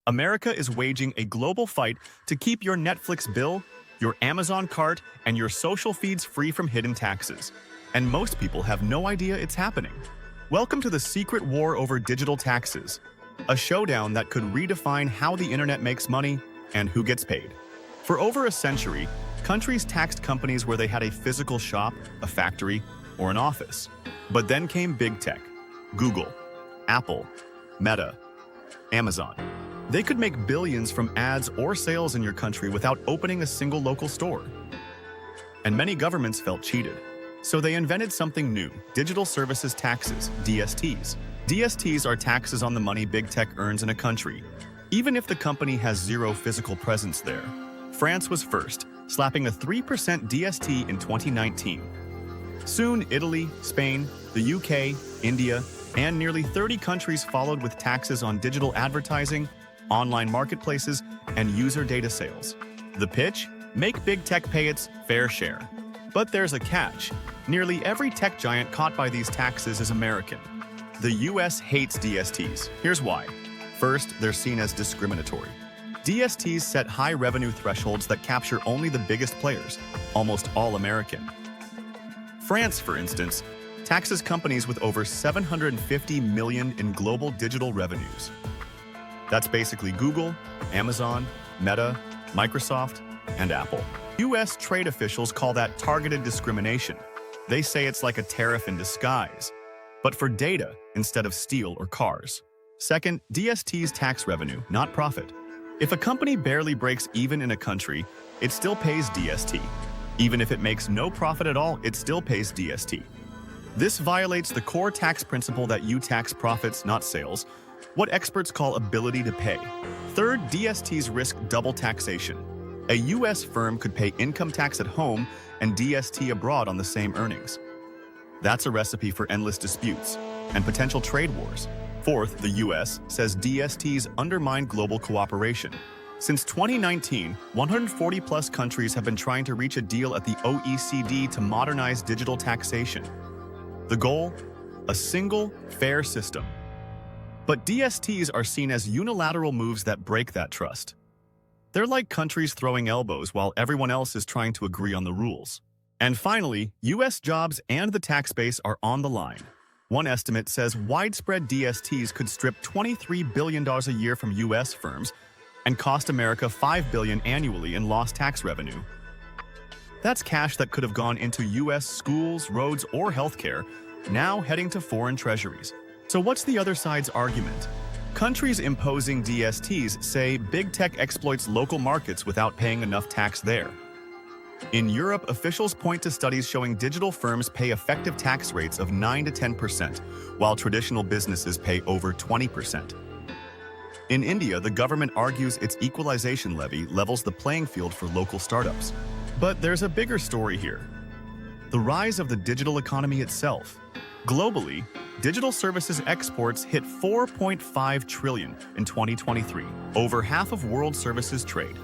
America is waging a global fight to keep your Netflix bill, your Amazon cart, and your social feeds free from hidden taxes. And most people have no idea it's happening. Welcome to the secret war over digital taxes, a showdown that could redefine how the internet makes money and who gets paid. For over a century, countries taxed companies where they had a physical shop, a factory, or an office. But then came big tech: Google, Apple, Meta, Amazon. They could make billions from ads or sales in your country without opening a single local store. And many governments felt cheated. So they invented something new: digital services taxes, DSTs. DSTs are taxes on the money big tech earns in a country, even if the company has zero physical presence there. France was first, slapping a 3% DST in 2019. Soon, Italy, Spain, the UK, India, and nearly 30 countries followed with taxes on digital advertising, online marketplaces, and user data sales. The pitch? Make big tech pay its fair share. But there's a catch. Nearly every tech giant caught by these taxes is American. The US hates DSTs. Here's why. First, they're seen as discriminatory. DSTs set high revenue thresholds that capture only the biggest players, almost all American. France, for instance, taxes companies with over $750 million in global digital revenues. That's basically Google, Amazon, Meta, Microsoft, and Apple. US trade officials call that targeted discrimination. They say it's like a tariff in disguise, but for data instead of steel or cars. Second, DSTs tax revenue, not profit. If a company barely breaks even in a country, it still pays DST. Even if it makes no profit at all, it still pays DST. This violates the core tax principle that you tax profits, not sales, what experts call ability to pay. Third, DSTs risk double taxation. A US firm could pay income tax at home and DST abroad on the same earnings. That's a recipe for endless disputes and potential trade wars. Fourth, the US says DSTs undermine global cooperation. Since 2019, 140-plus countries have been trying to reach a deal at the OECD to modernize digital taxation. The goal? A single, fair system. But DSTs are seen as unilateral moves that break that trust. They're like countries throwing elbows while everyone else is trying to agree on the rules. And finally, US jobs and the tax base are on the line. One estimate says widespread DSTs could strip $23 billion a year from US firms and cost America $5 billion annually in lost tax revenue. That's cash that could have gone into US schools, roads, or healthcare, now heading to foreign treasuries. So what's the other side's argument? Countries imposing DSTs say big tech exploits local markets without paying enough tax there. In Europe, officials point to studies showing digital firms pay effective tax rates of 9 to 10%, while traditional businesses pay over 20%. In India, the government argues its equalization levy levels the playing field for local startups. But there's a bigger story here: the rise of the digital economy itself. Globally, digital services exports hit $4.5 trillion in 2023, over half of world services trade.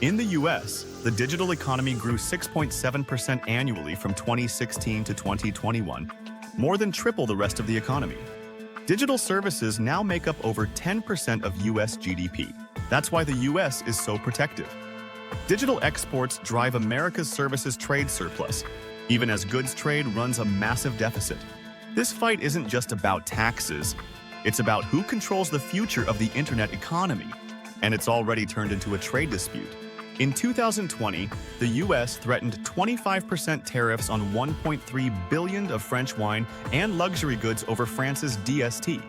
In the US, the digital economy grew 6.7% annually from 2016 to 2021, more than triple the rest of the economy. Digital services now make up over 10% of US GDP. That's why the US is so protective. Digital exports drive America's services trade surplus, even as goods trade runs a massive deficit. This fight isn't just about taxes, it's about who controls the future of the internet economy, and it's already turned into a trade dispute. In 2020, the US threatened 25% tariffs on 1.3 billion of French wine and luxury goods over France's DST.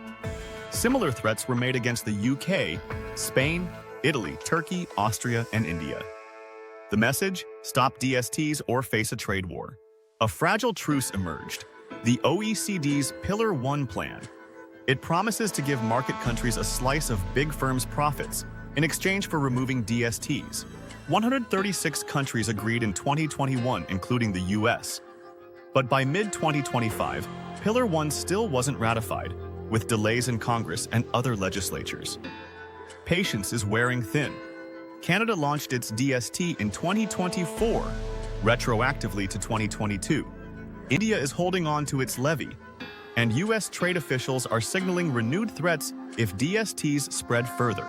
Similar threats were made against the UK, Spain, Italy, Turkey, Austria, and India. The message? Stop DSTs or face a trade war. A fragile truce emerged: the OECD's Pillar 1 plan. It promises to give market countries a slice of big firms' profits in exchange for removing DSTs. 136 countries agreed in 2021, including the US. But by mid-2025, Pillar 1 still wasn't ratified, with delays in Congress and other legislatures. Patience is wearing thin. Canada launched its DST in 2024, retroactively to 2022. India is holding on to its levy, and US trade officials are signaling renewed threats if DSTs spread further.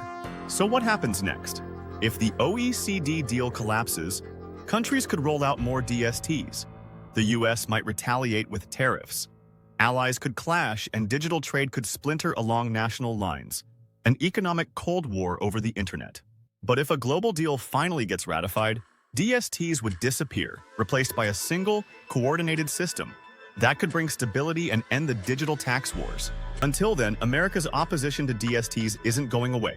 So what happens next? If the OECD deal collapses, countries could roll out more DSTs. The US might retaliate with tariffs. Allies could clash and digital trade could splinter along national lines. An economic Cold War over the internet. But if a global deal finally gets ratified, DSTs would disappear, replaced by a single, coordinated system. That could bring stability and end the digital tax wars. Until then, America's opposition to DSTs isn't going away.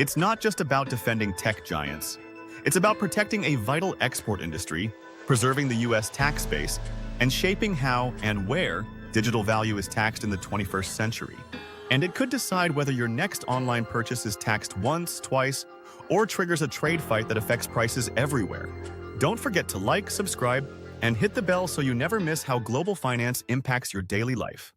It's not just about defending tech giants. It's about protecting a vital export industry, preserving the US tax base, and shaping how and where digital value is taxed in the 21st century. And it could decide whether your next online purchase is taxed once, twice, or triggers a trade fight that affects prices everywhere. Don't forget to like, subscribe, and hit the bell so you never miss how global finance impacts your daily life.